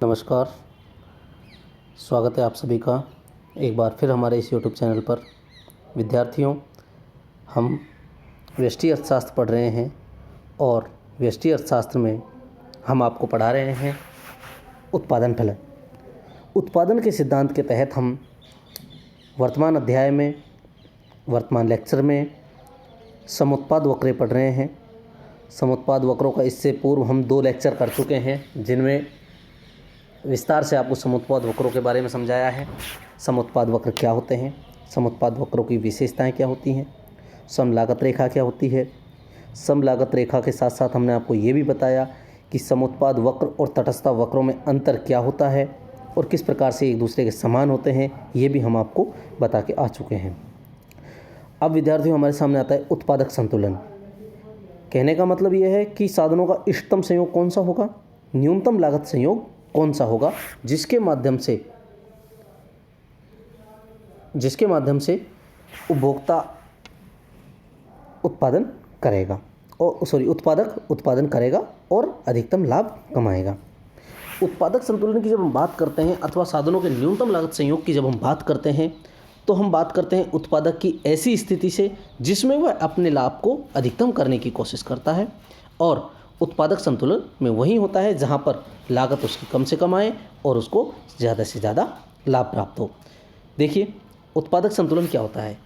नमस्कार, स्वागत है आप सभी का एक बार फिर हमारे इस YouTube चैनल पर। विद्यार्थियों, हम व्यष्टि अर्थशास्त्र पढ़ रहे हैं और व्यष्टि अर्थशास्त्र में हम आपको पढ़ा रहे हैं उत्पादन फलन। उत्पादन के सिद्धांत के तहत हम वर्तमान अध्याय में, वर्तमान लेक्चर में समुत्पाद वक्र पढ़ रहे हैं। समुत्पाद वक्रों का इससे पूर्व हम 2 लेक्चर कर चुके हैं, जिनमें विस्तार से आपको समुत्पाद वक्रों के बारे में समझाया है। समुत्पाद वक्र क्या होते हैं, समुत्पाद वक्रों की विशेषताएं क्या होती हैं, समलागत रेखा क्या होती है। समलागत रेखा के साथ साथ हमने आपको ये भी बताया कि समुत्पाद वक्र और तटस्थ वक्रों में अंतर क्या होता है और किस प्रकार से एक दूसरे के समान होते हैं, ये भी हम आपको बता के आ चुके हैं। अब विद्यार्थियों, हमारे सामने आता है उत्पादक संतुलन। कहने का मतलब ये है कि साधनों का इष्टतम संयोग कौन सा होगा, न्यूनतम लागत संयोग कौन सा होगा, जिसके माध्यम से उपभोक्ता उत्पादन करेगा और उत्पादक उत्पादन करेगा और अधिकतम लाभ कमाएगा। उत्पादक संतुलन की जब हम बात करते हैं अथवा साधनों के न्यूनतम लागत संयोग की जब हम बात करते हैं, तो हम बात करते हैं उत्पादक की ऐसी स्थिति से जिसमें वह अपने लाभ को अधिकतम करने की कोशिश करता है, और उत्पादक संतुलन में वही होता है जहाँ पर लागत उसकी कम से कम आए और उसको ज़्यादा से ज़्यादा लाभ प्राप्त हो। देखिए, उत्पादक संतुलन क्या होता है।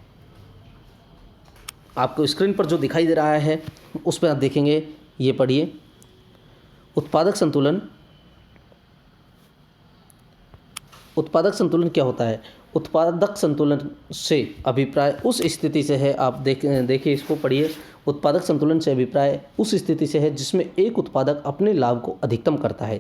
आपको स्क्रीन पर जो दिखाई दे रहा है उस पर आप देखेंगे, ये पढ़िए। उत्पादक संतुलन क्या होता है। उत्पादक संतुलन से अभिप्राय उस स्थिति से है, आप देखिए इसको पढ़िए। उत्पादक संतुलन से अभिप्राय उस स्थिति से है जिसमें एक उत्पादक अपने लाभ को अधिकतम करता है।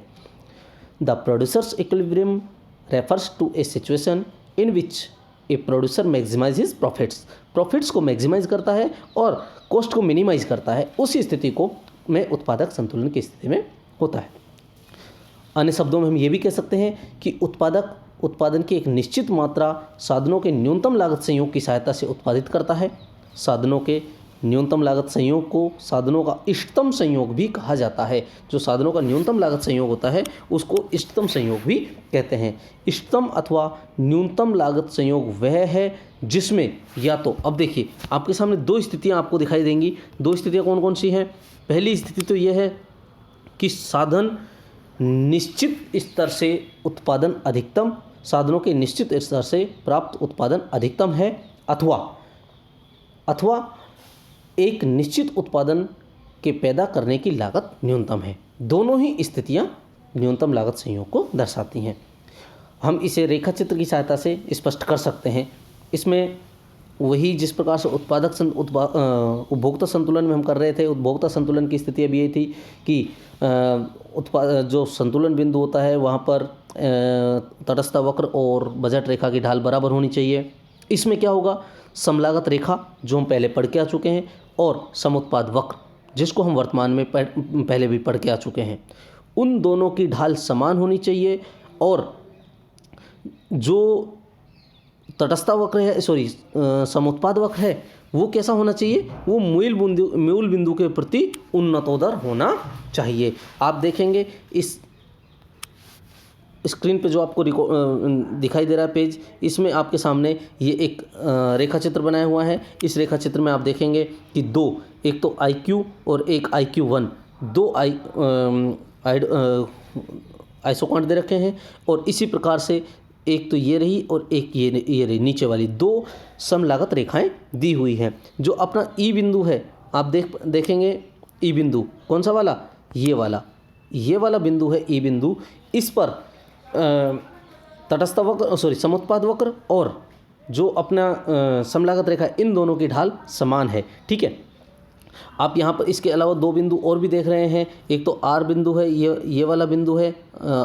The producer's equilibrium refers to a situation in which a producer maximise his profits को मैक्सिमाइज करता है और कॉस्ट को मिनिमाइज करता है। उसी स्थिति को में उत्पादक संतुलन की स्थिति में होता है। अन्य शब्दों में हम ये भी कह सकते हैं कि उत्पादक उत्पादन की एक निश्चित मात्रा साधनों के न्यूनतम लागत संयोग की सहायता से उत्पादित करता है। साधनों के न्यूनतम लागत संयोग को साधनों का इष्टतम संयोग भी कहा जाता है। जो साधनों का न्यूनतम लागत संयोग होता है उसको इष्टतम संयोग भी कहते हैं। इष्टतम अथवा न्यूनतम लागत संयोग वह है जिसमें या तो, अब देखिए आपके सामने 2 स्थितियाँ आपको दिखाई देंगी। 2 स्थितियाँ कौन कौन सी हैं। पहली स्थिति तो यह है कि साधन निश्चित स्तर से उत्पादन अधिकतम, साधनों के निश्चित स्तर से प्राप्त उत्पादन अधिकतम है, अथवा एक निश्चित उत्पादन के पैदा करने की लागत न्यूनतम है। दोनों ही स्थितियां न्यूनतम लागत संयोग को दर्शाती हैं। हम इसे रेखा चित्र की सहायता से स्पष्ट कर सकते हैं। इसमें वही जिस प्रकार से उपभोक्ता संतुलन में हम कर रहे थे, उपभोक्ता संतुलन की स्थिति अभी ये थी कि जो संतुलन बिंदु होता है वहाँ पर तटस्थ वक्र और बजट रेखा की ढाल बराबर होनी चाहिए। इसमें क्या होगा, समलागत रेखा जो हम पहले पढ़ के आ चुके हैं और समुत्पाद वक्र जिसको हम वर्तमान में पहले भी पढ़ के आ चुके हैं, उन दोनों की ढाल समान होनी चाहिए। और जो तटस्थ वक्र है, समुत्पाद वक्र है, वो कैसा होना चाहिए, वो मूल बिंदु के प्रति उन्नतोदर होना चाहिए। आप देखेंगे इस स्क्रीन पे जो आपको दिखाई दे रहा है पेज, इसमें आपके सामने ये एक रेखा चित्र बनाया हुआ है। इस रेखा चित्र में आप देखेंगे कि एक तो IQ और एक IQ1, 2 आइसोक्वांट दे रखे हैं, और इसी प्रकार से एक तो ये रही और एक ये रही, नीचे वाली 2 समलागत रेखाएं दी हुई हैं। जो अपना ई बिंदु है, आप देखेंगे ई बिंदु कौन सा वाला, ये वाला बिंदु है ई बिंदु। इस पर तटस्थ वक्र समुत्पाद वक्र और जो अपना समलागत रेखा, इन दोनों की ढाल समान है। ठीक है। आप यहाँ पर इसके अलावा 2 बिंदु और भी देख रहे हैं। एक तो R बिंदु है, ये वाला बिंदु है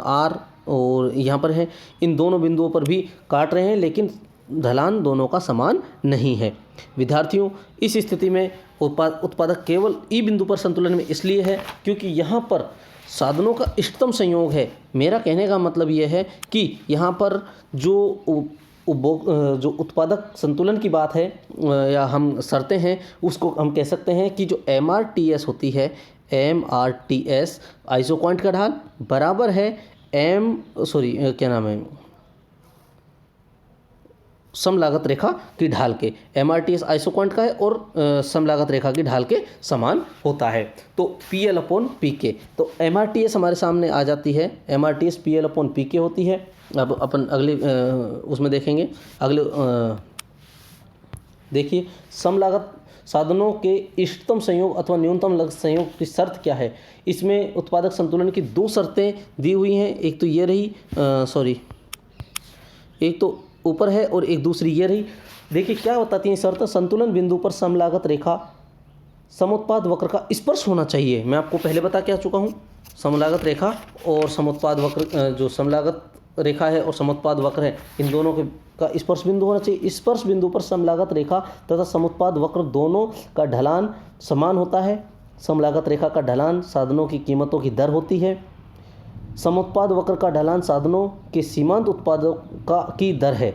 R, और यहाँ पर है। इन दोनों बिंदुओं पर भी काट रहे हैं, लेकिन ढलान दोनों का समान नहीं है। विद्यार्थियों, इस स्थिति में उत्पादक केवल ई बिंदु पर संतुलन में इसलिए है क्योंकि यहाँ पर साधनों का इष्टतम संयोग है। मेरा कहने का मतलब ये है कि यहाँ पर जो उत्पादक संतुलन की बात है या हम शर्तें हैं, उसको हम कह सकते हैं कि जो MRTS होती है, MRTS आइसोक्वांट का ढाल बराबर है क्या नाम है, समलागत रेखा की ढाल के, MRTS आइसोक्वांट का है और समलागत रेखा की ढाल के समान होता है। तो PL/PK, तो MRTS हमारे सामने आ जाती है, MRTS PL/PK होती है। अब अपन अगले उसमें देखेंगे, अगले देखिए, समलागत साधनों के इष्टतम संयोग अथवा न्यूनतम लागत संयोग की शर्त क्या है। इसमें उत्पादक संतुलन की दो शर्तें दी हुई हैं, एक तो ये रही, एक तो ऊपर है और एक दूसरी ये रही। देखिए क्या बताती है शर्त, संतुलन बिंदु पर समलागत रेखा समुत्पाद वक्र का स्पर्श होना चाहिए। मैं आपको पहले बता के आ चुका हूँ, समलागत रेखा और समुत्पाद वक्र, जो समलागत रेखा है और समुत्पाद वक्र है, इन दोनों के का स्पर्श बिंदु होना चाहिए। स्पर्श बिंदु पर समलागत रेखा तथा समुत्पाद वक्र दोनों का ढलान समान होता है। समलागत रेखा का ढलान साधनों की कीमतों की दर होती है, समुत्पाद वक्र का ढलान साधनों के सीमांत उत्पादों की दर है।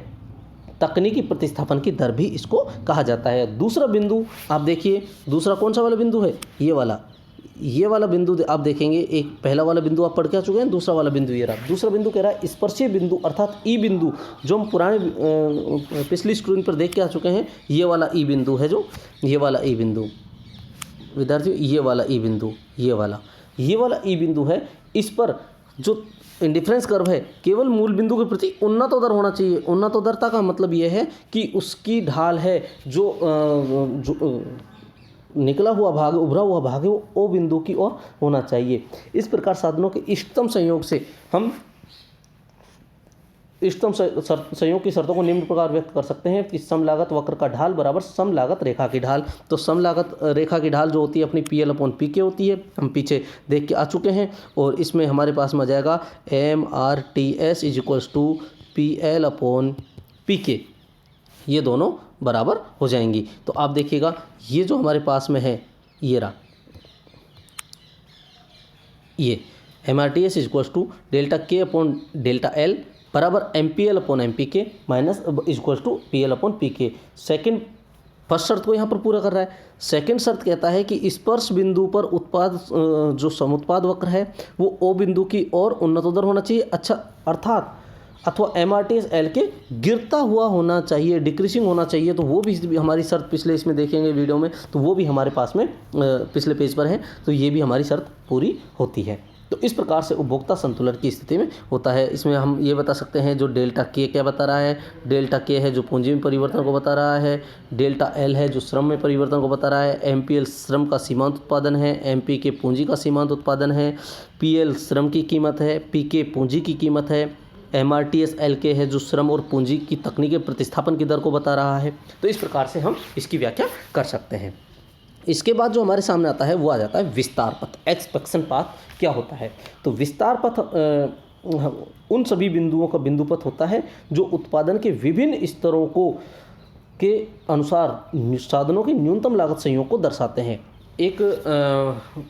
तकनीकी प्रतिस्थापन की दर भी इसको कहा जाता है। दूसरा बिंदु आप देखिए, दूसरा कौन सा वाला बिंदु है, ये वाला बिंदु आप देखेंगे। एक पहला वाला बिंदु आप पढ़ के आ चुके हैं, दूसरा वाला बिंदु ये रहा। दूसरा बिंदु कह रहा है स्पर्शीय बिंदु अर्थात ई बिंदु, जो हम पुराने पिछली स्क्रीन पर देख के आ चुके हैं। ये वाला ई बिंदु है, जो ये वाला ई बिंदु विद्यार्थियों, ये वाला ई बिंदु, ये वाला ई बिंदु है। इस पर जो इंडिफरेंस कर्व है केवल मूल बिंदु के प्रति उन्नतोदर होना चाहिए। उन्नतोदरता का मतलब यह है कि उसकी ढाल है जो निकला हुआ भाग, उभरा हुआ भाग है, वो ओ बिंदु की ओर होना चाहिए। इस प्रकार साधनों के इष्टतम संयोग से हम इष्टतम संयोग की शर्तों को निम्न प्रकार व्यक्त कर सकते हैं कि समलागत वक्र का ढाल बराबर समलागत रेखा की ढाल। तो समलागत रेखा की ढाल जो होती है अपनी PL/PK होती है, हम पीछे देख के आ चुके हैं। और इसमें हमारे पास में आ जाएगा MRTS = PL/PK, ये दोनों बराबर हो जाएंगी। तो आप देखिएगा, ये जो हमारे पास में है, ये रहा, ये MRTS = ΔK/ΔL बराबर MPL/MPK minus = PL/PK। Second first शर्त को यहाँ पर पूरा कर रहा है। सेकंड शर्त कहता है कि स्पर्श बिंदु पर उत्पाद जो समुत्पाद वक्र है वो ओ बिंदु की ओर उन्नतोदर होना चाहिए, अच्छा अर्थात अथवा MRTS L के गिरता हुआ होना चाहिए, डिक्रीसिंग होना चाहिए। तो वो भी हमारी शर्त पिछले इसमें देखेंगे वीडियो में, तो वो भी हमारे पास में पिछले पेज पर है। तो ये भी हमारी शर्त पूरी होती है। तो इस प्रकार से उपभोक्ता संतुलन की स्थिति में होता है। इसमें हम ये बता सकते हैं जो ΔK क्या बता रहा है, ΔK है जो पूंजी में परिवर्तन को बता रहा है, ΔL है जो श्रम में परिवर्तन को बता रहा है, MPL श्रम का सीमांत उत्पादन है, MPK पूंजी का सीमांत उत्पादन है, PL श्रम की कीमत है, PK पूंजी की कीमत है, MRTS LK है जो श्रम और पूंजी की तकनीकी प्रतिस्थापन की दर को बता रहा है। तो इस प्रकार से हम इसकी व्याख्या कर सकते हैं। इसके बाद जो हमारे सामने आता है वो आ जाता है विस्तार पथ, एक्सपेंशन पाथ क्या होता है। तो विस्तार पथ उन सभी बिंदुओं का बिंदु पथ होता है जो उत्पादन के विभिन्न स्तरों के अनुसार साधनों की न्यूनतम लागत संयोग को दर्शाते हैं। एक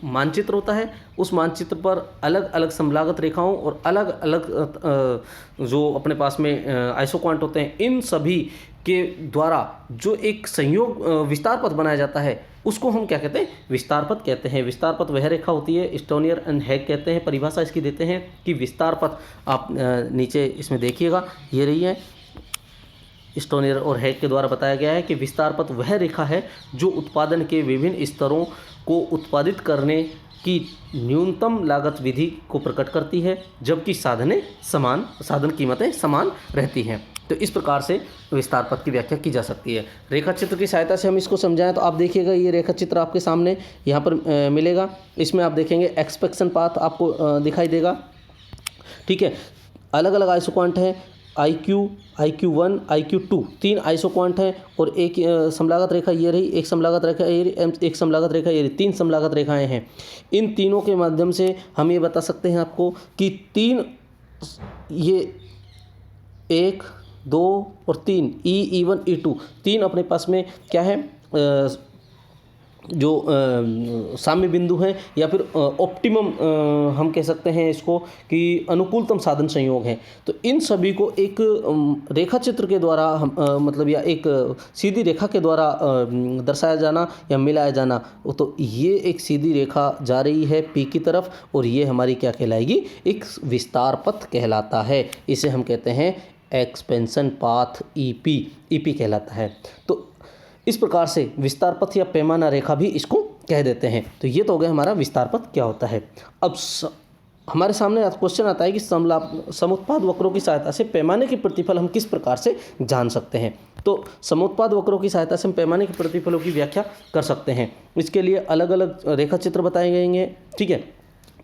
मानचित्र होता है, उस मानचित्र पर अलग अलग समलागत रेखाओं और अलग अलग जो अपने पास में आइसोक्वांट होते हैं, इन सभी के द्वारा जो एक संयोग विस्तार पथ बनाया जाता है उसको हम क्या कहते हैं, विस्तार पथ कहते हैं। विस्तार पथ वह रेखा होती है, स्टोनियर एंड हैग कहते हैं, परिभाषा इसकी देते हैं कि विस्तार पथ, आप नीचे इसमें देखिएगा, ये रही है, स्टोनियर और हैग के द्वारा बताया गया है कि विस्तार पथ वह रेखा है जो उत्पादन के विभिन्न स्तरों को उत्पादित करने की न्यूनतम लागत विधि को प्रकट करती है, जबकि साधन कीमतें समान रहती हैं। तो इस प्रकार से विस्तार पथ की व्याख्या की जा सकती है। रेखा चित्र की सहायता से हम इसको समझाएं तो आप देखिएगा, ये रेखा चित्र आपके सामने यहाँ पर मिलेगा। इसमें आप देखेंगे एक्सपेंशन पाथ आपको दिखाई देगा, ठीक है। अलग अलग आइसोक्वांट हैं, IQ1, IQ2, 3 आइसोक्वांट हैं और एक समलागत रेखा ये रही, एक समलागत रेखा ये रही, एक समलागत रेखा ये रही, 3 समलागत रेखाएं हैं। इन तीनों के माध्यम से हम ये बता सकते हैं आपको कि 3, ये 1, 2 और 3, E1, E2, 3 अपने पास में क्या है, जो साम्य बिंदु है या फिर ऑप्टिमम हम कह सकते हैं इसको कि अनुकूलतम साधन संयोग है। तो इन सभी को एक रेखा चित्र के द्वारा हम मतलब या एक सीधी रेखा के द्वारा दर्शाया जाना या मिलाया जाना। तो ये एक सीधी रेखा जा रही है पी की तरफ और ये हमारी क्या कहलाएगी, एक विस्तार पथ कहलाता है। इसे हम कहते हैं एक्सपेंशन पाथ, ईपी कहलाता है। तो इस प्रकार से विस्तार पथ या पैमाना रेखा भी इसको कह देते हैं। तो ये तो हो गया हमारा विस्तार पथ क्या होता है। अब हमारे सामने क्वेश्चन आता है कि समुत्पाद वक्रों की सहायता से पैमाने के प्रतिफल हम किस प्रकार से जान सकते हैं। तो समुत्पाद वक्रों की सहायता से हम पैमाने के प्रतिफलों की व्याख्या कर सकते हैं। इसके लिए अलग अलग रेखा चित्र बताए गए, ठीक है।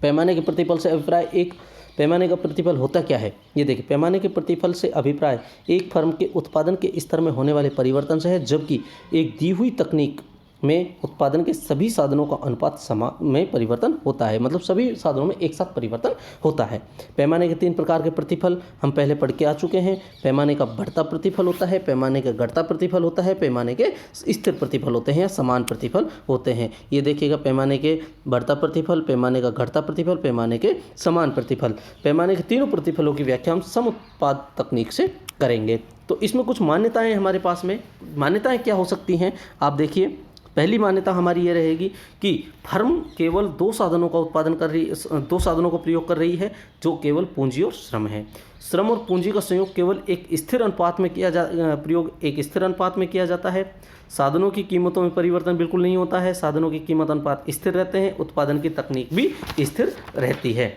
पैमाने के प्रतिफल से अभिप्राय, एक पैमाने का प्रतिफल होता क्या है, ये देखिए। पैमाने के प्रतिफल से अभिप्राय एक फर्म के उत्पादन के स्तर में होने वाले परिवर्तन से है, जबकि एक दी हुई तकनीक में उत्पादन के सभी साधनों का अनुपात समान में परिवर्तन होता है, मतलब सभी साधनों में एक साथ परिवर्तन होता है। पैमाने के 3 प्रकार के प्रतिफल हम पहले पढ़ के आ चुके हैं। पैमाने का बढ़ता प्रतिफल होता है, पैमाने का घटता प्रतिफल होता है, पैमाने के स्थिर प्रतिफल होते हैं या समान प्रतिफल होते हैं। ये देखिएगा, पैमाने के बढ़ता प्रतिफल, पैमाने का घटता प्रतिफल, पैमाने के समान प्रतिफल। पैमाने के तीनों प्रतिफलों की व्याख्या हम समुत्पाद तकनीक से करेंगे। तो इसमें कुछ मान्यताएं हमारे पास में, मान्यताएं क्या हो सकती हैं, आप देखिए। पहली मान्यता हमारी ये रहेगी कि फर्म केवल 2 साधनों का उत्पादन कर रही, 2 साधनों का प्रयोग कर रही है, जो केवल पूंजी और श्रम है। श्रम और पूंजी का संयोग केवल एक स्थिर अनुपात में प्रयोग एक स्थिर अनुपात में किया जाता है। साधनों की कीमतों में परिवर्तन बिल्कुल नहीं होता है, साधनों की कीमत अनुपात स्थिर रहते हैं, उत्पादन की तकनीक भी स्थिर रहती है।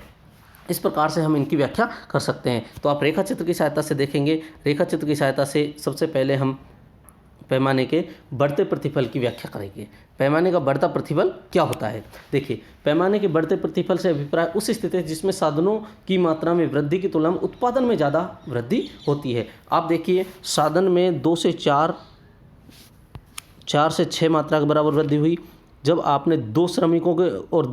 इस प्रकार से हम इनकी व्याख्या कर सकते हैं। तो आप रेखा चित्र की सहायता से देखेंगे। रेखा चित्र की सहायता से सबसे पहले हम पैमाने के बढ़ते प्रतिफल की व्याख्या करेंगे। पैमाने का बढ़ता प्रतिफल क्या होता है, देखिए। पैमाने के बढ़ते प्रतिफल से अभिप्राय उस स्थिति है जिसमें साधनों की मात्रा में वृद्धि की तुलना में उत्पादन में ज़्यादा वृद्धि होती है। आप देखिए, साधन में 2 से 4, 4 से 6 मात्रा के बराबर वृद्धि हुई। जब आपने 2 श्रमिकों के और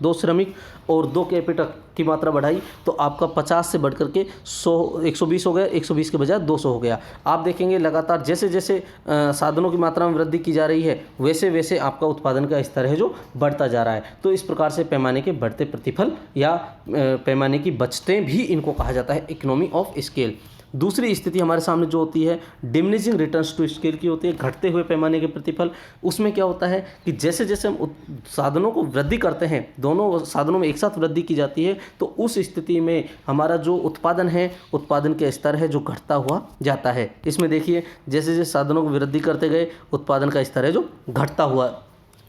2 श्रमिक और 2 कैपिटल की मात्रा बढ़ाई, तो आपका 50 से बढ़कर के 120 हो गया, 120 के बजाय 200 हो गया। आप देखेंगे लगातार जैसे जैसे साधनों की मात्रा में वृद्धि की जा रही है, वैसे वैसे आपका उत्पादन का स्तर है जो बढ़ता जा रहा है। तो इस प्रकार से पैमाने के बढ़ते प्रतिफल या पैमाने की बचतें भी इनको कहा जाता है, इकोनॉमी ऑफ स्केल। दूसरी स्थिति हमारे सामने जो होती है, डिमिनिशिंग रिटर्न्स टू स्केल की होती है, घटते हुए पैमाने के प्रतिफल। उसमें क्या होता है कि जैसे जैसे हम साधनों को वृद्धि करते हैं, दोनों साधनों में एक साथ वृद्धि की जाती है, तो उस स्थिति में हमारा जो उत्पादन है, उत्पादन के स्तर है जो घटता हुआ जाता है। इसमें देखिए, जैसे जैसे साधनों को वृद्धि करते गए, उत्पादन का स्तर है जो घटता हुआ,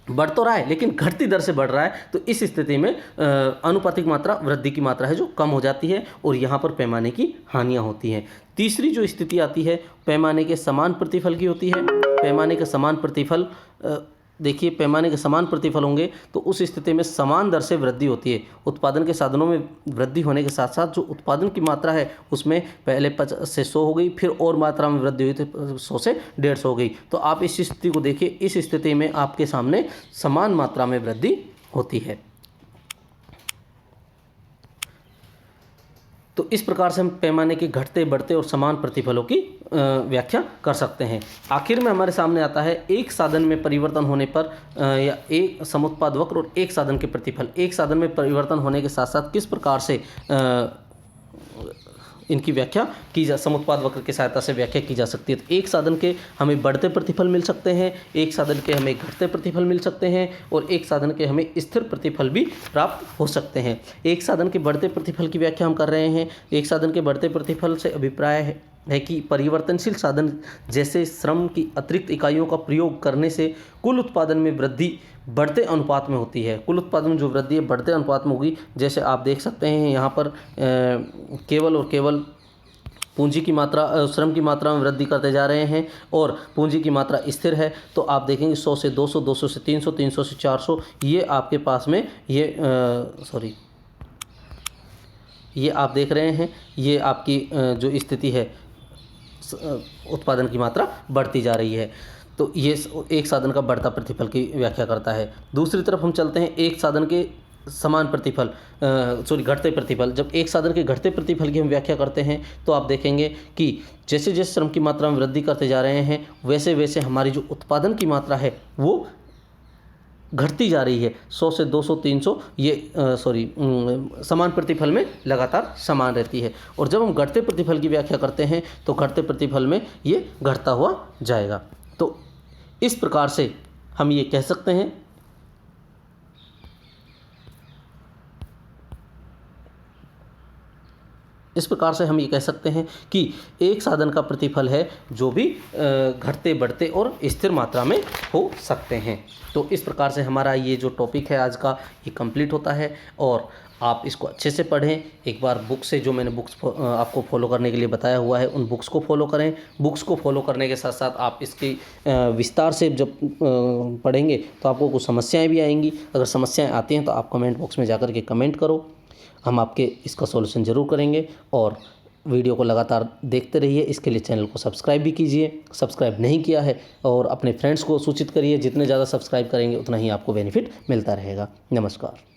बढ़ तो रहा है लेकिन घटती दर से बढ़ रहा है। तो इस स्थिति में अनुपातिक मात्रा, वृद्धि की मात्रा है जो कम हो जाती है और यहाँ पर पैमाने की हानियाँ होती हैं। तीसरी जो स्थिति आती है, पैमाने के समान प्रतिफल की होती है। पैमाने के समान प्रतिफल, देखिए, पैमाने के समान प्रतिफल होंगे तो उस स्थिति में समान दर से वृद्धि होती है। उत्पादन के साधनों में वृद्धि होने के साथ साथ जो उत्पादन की मात्रा है उसमें पहले 50 से 100 हो गई, फिर और मात्रा में वृद्धि हुई तो 100 से 150 हो गई। तो आप इस स्थिति को देखिए, इस स्थिति में आपके सामने समान मात्रा में वृद्धि होती है। तो इस प्रकार से हम पैमाने के घटते, बढ़ते और समान प्रतिफलों की व्याख्या कर सकते हैं। आखिर में हमारे सामने आता है एक साधन में परिवर्तन होने पर या एक समुत्पाद वक्र और एक साधन के प्रतिफल। एक साधन में परिवर्तन होने के साथ साथ किस प्रकार से इनकी व्याख्या की समुत्पाद वक्र की सहायता से व्याख्या की जा सकती है। तो एक साधन के हमें बढ़ते प्रतिफल मिल सकते हैं, एक साधन के हमें घटते प्रतिफल मिल सकते हैं और एक साधन के हमें स्थिर प्रतिफल भी प्राप्त हो सकते हैं। एक साधन के बढ़ते प्रतिफल की व्याख्या हम कर रहे हैं। एक साधन के बढ़ते प्रतिफल से अभिप्राय है कि परिवर्तनशील साधन जैसे श्रम की अतिरिक्त इकाइयों का प्रयोग करने से कुल उत्पादन में वृद्धि बढ़ते अनुपात में होती है। कुल उत्पादन में जो वृद्धि है बढ़ते अनुपात में होगी। जैसे आप देख सकते हैं यहाँ पर केवल और केवल पूंजी की मात्रा, श्रम की मात्रा में वृद्धि करते जा रहे हैं और पूंजी की मात्रा स्थिर है। तो आप देखेंगे 100 से 200, 200 से 300, 300 से 400, ये आपके पास में ये आप देख रहे हैं, ये आपकी जो स्थिति है, उत्पादन की मात्रा बढ़ती जा रही है। तो ये एक साधन का बढ़ता प्रतिफल की व्याख्या करता है। दूसरी तरफ हम चलते हैं, एक साधन के समान प्रतिफल घटते प्रतिफल, जब एक साधन के घटते प्रतिफल की हम व्याख्या करते हैं तो आप देखेंगे कि जैसे जैसे श्रम की मात्रा में वृद्धि करते जा रहे हैं वैसे वैसे हमारी जो उत्पादन की मात्रा है वो घटती जा रही है। 100 से 200 300 ये समान प्रतिफल में लगातार समान रहती है। और जब हम घटते प्रतिफल की व्याख्या करते हैं तो घटते प्रतिफल में ये घटता हुआ जाएगा। तो इस प्रकार से हम ये कह सकते हैं कि एक साधन का प्रतिफल है जो भी घटते बढ़ते और स्थिर मात्रा में हो सकते हैं। तो इस प्रकार से हमारा ये जो टॉपिक है आज का ये कंप्लीट होता है और आप इसको अच्छे से पढ़ें। एक बार बुक से जो मैंने बुक्स आपको फॉलो करने के लिए बताया हुआ है उन बुक्स को फॉलो करें। बुक्स को फॉलो करने के साथ साथ आप इसकी विस्तार से जब पढ़ेंगे तो आपको कुछ समस्याएं भी आएंगी। अगर समस्याएं आती हैं तो आप कमेंट बॉक्स में जाकर के कमेंट करो, हम आपके इसका सॉल्यूशन ज़रूर करेंगे। और वीडियो को लगातार देखते रहिए, इसके लिए चैनल को सब्सक्राइब भी कीजिए, सब्सक्राइब नहीं किया है, और अपने फ्रेंड्स को सूचित करिए। जितने ज़्यादा सब्सक्राइब करेंगे उतना ही आपको बेनिफिट मिलता रहेगा। नमस्कार।